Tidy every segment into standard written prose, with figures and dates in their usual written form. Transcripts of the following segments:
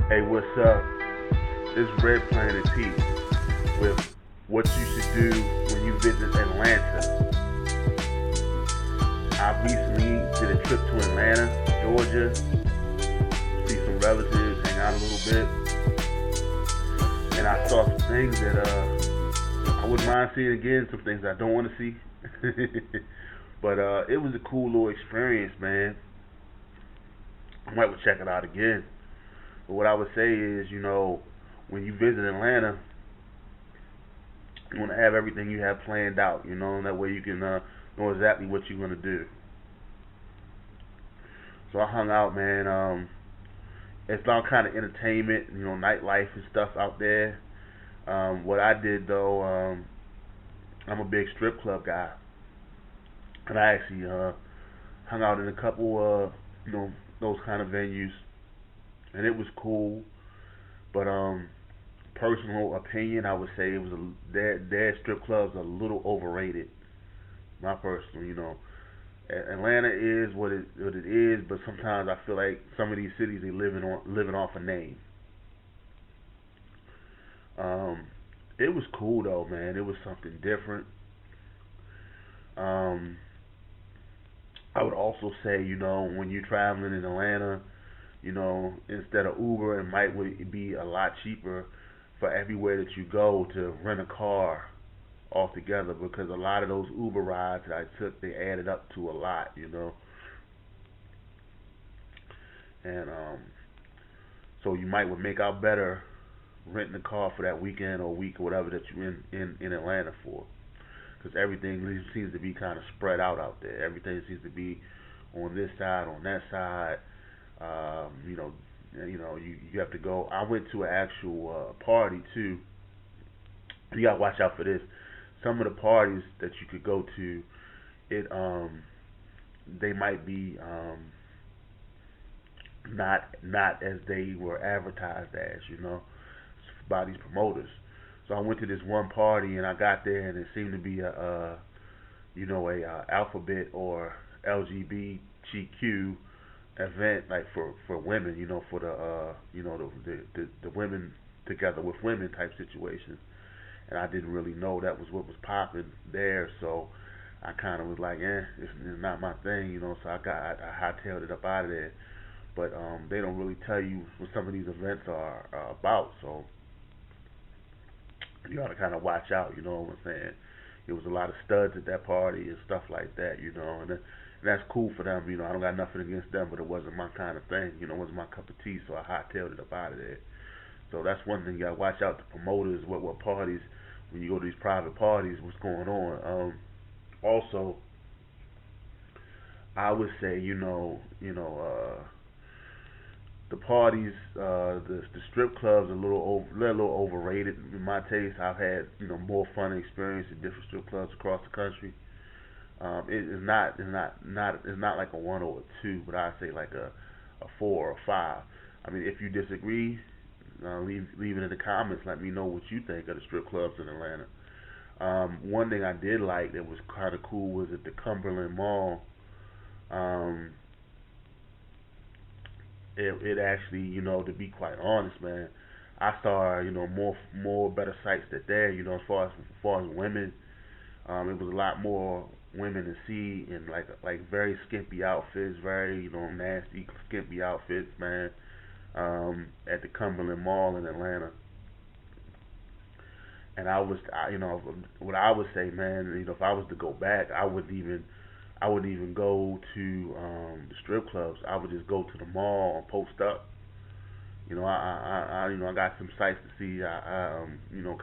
Hey, what's up? This is Red Planet P with what you should do when you visit Atlanta. I recently did a trip to Atlanta, Georgia, see some relatives, hang out a little bit, and I saw some things that I wouldn't mind seeing again, some things I don't want to see. But it was a cool little experience, man. I might check it out again. But what I would say is, when you visit Atlanta, you want to have everything you have planned out, and that way you can know exactly what you're gonna do. So I hung out, man. It's all kind of entertainment, nightlife and stuff out there. What I did though, I'm a big strip club guy, and I actually hung out in a couple, those kind of venues, and it was cool. But personal opinion, I would say it was their strip clubs are a little overrated. My personal, Atlanta is what it is, but sometimes I feel like some of these cities they living off a name. Um, it was cool though, man. It was something different. Um, I would also say, when you're traveling in Atlanta, instead of Uber, it might be a lot cheaper for everywhere that you go to rent a car altogether because a lot of those Uber rides that I took they added up to a lot. And so you might would make out better renting a car for that weekend or week or whatever that you're in Atlanta for, because everything seems to be kind of spread out there. Everything seems to be on this side, on that side. Um, you know, you have to go. I went to an actual party too. You gotta watch out for this. Some of the parties that you could go to, it they might be not as they were advertised as, by these promoters. So I went to this one party and I got there and it seemed to be a alphabet or LGBTQ event like for women, for the the women together with women type situations. And I didn't really know that was what was popping there, so I kind of was like, it's not my thing, So I hightailed it up out of there. But they don't really tell you what some of these events are about, so you got to kind of watch out. You know what I'm saying? It was a lot of studs at that party and stuff like that, and that's cool for them. I don't got nothing against them, but it wasn't my kind of thing. It wasn't my cup of tea, so I hightailed it up out of there. So that's one thing you got to watch out. The promoters, what parties, when you go to these private parties, what's going on. Also, I would say, the parties, the strip clubs are they're a little overrated in my taste. I've had more fun experience at different strip clubs across the country. It's not like a one or a two, but I say like a four or a five. I mean, if you disagree, leave it in the comments. Let me know what you think of the strip clubs in Atlanta. One thing I did like that was kind of cool was at the Cumberland Mall. Um, it actually, to be quite honest, man, I saw more better sights that there. As far as women, it was a lot more women to see in like very skimpy outfits, very nasty skimpy outfits, man. At the Cumberland Mall in Atlanta, and what I would say, man, if I was to go back, I wouldn't even go to the strip clubs. I would just go to the mall and post up. I got some sights to see. I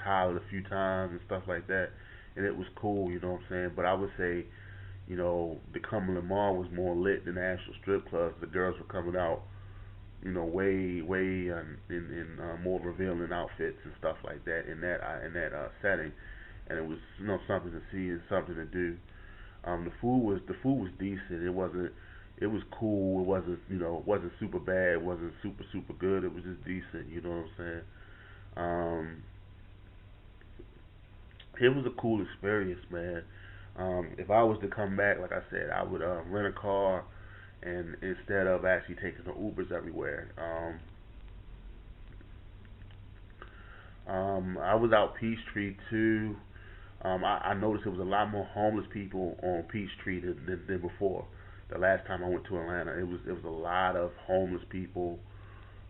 collared a few times and stuff like that, and it was cool. You know what I'm saying? But I would say, the Cumberland Mall was more lit than the actual strip clubs. The girls were coming out, way, way in more revealing outfits and stuff like that in that setting, and it was something to see and something to do. The food was decent. It was cool. It wasn't super bad. It wasn't super super good. It was just decent. You know what I'm saying? Um, it was a cool experience, man. If I was to come back, like I said, I would rent a car and instead of actually taking the Ubers everywhere. I was out Peachtree too. I noticed there was a lot more homeless people on Peachtree than before. The last time I went to Atlanta, it was a lot of homeless people.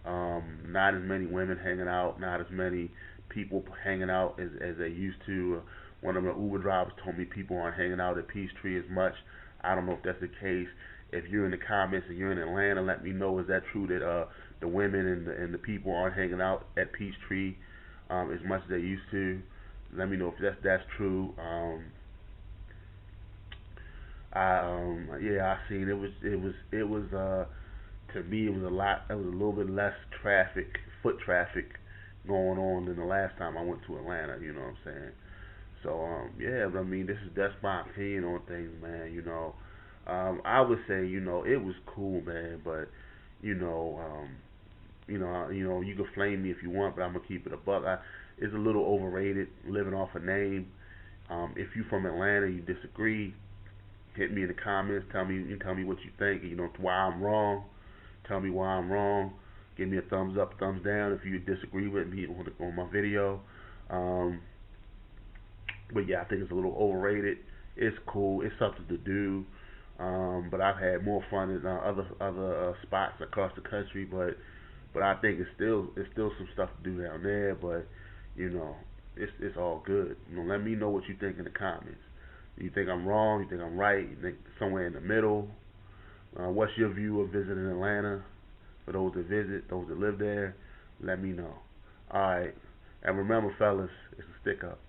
Not as many women hanging out, not as many people hanging out as they used to. One of the Uber drivers told me people aren't hanging out at Peachtree as much. I don't know if that's the case. If you're in the comments and you're in Atlanta, let me know, is that true that the women and the people aren't hanging out at Peachtree as much as they used to? Let me know if that's true. Yeah, I seen it was to me it was a lot. It was a little bit less traffic, foot traffic going on than the last time I went to Atlanta. You know what I'm saying? So yeah, but I mean, that's my opinion on things, man. I would say, it was cool, man, but you know, you can flame me if you want, but I'm gonna keep it a buck. It's a little overrated living off a name. If you from Atlanta, you disagree, hit me in the comments. Tell me what you think. Why I'm wrong. Tell me why I'm wrong. Give me a thumbs up, thumbs down if you disagree with me on my video. Um, but yeah, I think it's a little overrated. It's cool. It's something to do. But I've had more fun in other spots across the country. But I think it's still some stuff to do down there. But you know, it's all good. Let me know what you think in the comments. You think I'm wrong? You think I'm right? You think somewhere in the middle? What's your view of visiting Atlanta? For those that visit, those that live there, let me know. All right, and remember, fellas, it's a stick up.